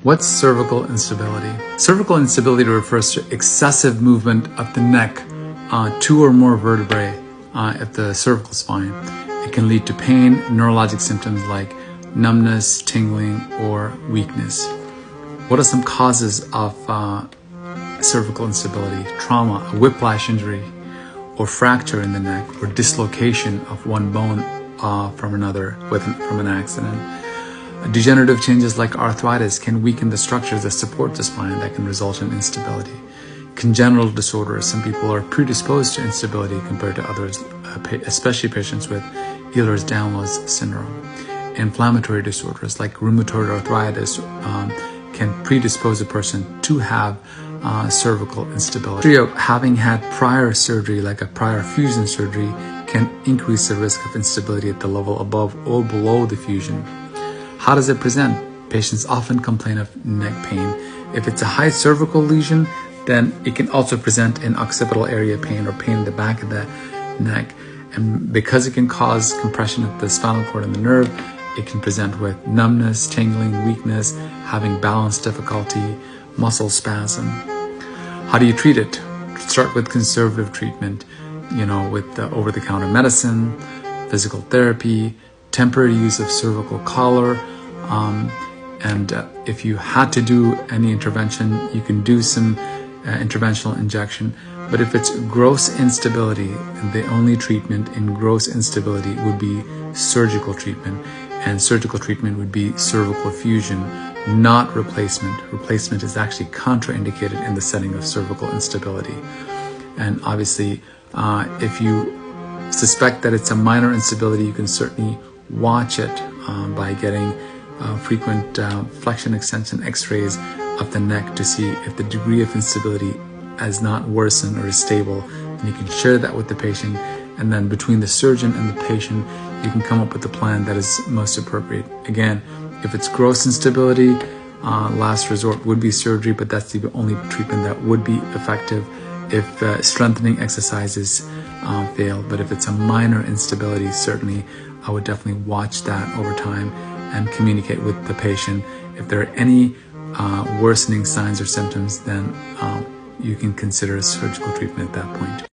What's cervical instability? Cervical instability refers to excessive movement of the neck, two or more vertebrae at the cervical spine. It can lead to pain, neurologic symptoms like numbness, tingling, or weakness. What are some causes of cervical instability? Trauma, a whiplash injury, or fracture in the neck, or dislocation of one bone from another from an accident. Degenerative changes like arthritis can weaken the structures that support the spine that can result in instability. Congenital disorders, some people are predisposed to instability compared to others, especially patients with Ehlers-Danlos syndrome. Inflammatory disorders like rheumatoid arthritis can predispose a person to have cervical instability. Having had prior surgery, like a prior fusion surgery, can increase the risk of instability at the level above or below the fusion. How does it present? Patients often complain of neck pain. If it's a high cervical lesion, then it can also present in occipital area pain or pain in the back of the neck. And because it can cause compression of the spinal cord and the nerve, it can present with numbness, tingling, weakness, having balance difficulty, muscle spasm. How do you treat it? Start with conservative treatment, with over-the-counter medicine, physical therapy, temporary use of cervical collar, and if you had to do any intervention, you can do some interventional injection. But if it's gross instability, the only treatment in gross instability would be surgical treatment, and surgical treatment would be cervical fusion, not replacement. Replacement is actually contraindicated in the setting of cervical instability. And obviously, if you suspect that it's a minor instability, you can certainly watch it by getting frequent flexion extension x-rays of the neck to see if the degree of instability has not worsened or is stable. And you can share that with the patient, and then between the surgeon and the patient, you can come up with a plan that is most appropriate. Again, if it's gross instability, last resort would be surgery, but that's the only treatment that would be effective if strengthening exercises fail. But if it's a minor instability, certainly I would definitely watch that over time and communicate with the patient. If there are any worsening signs or symptoms, then you can consider surgical treatment at that point.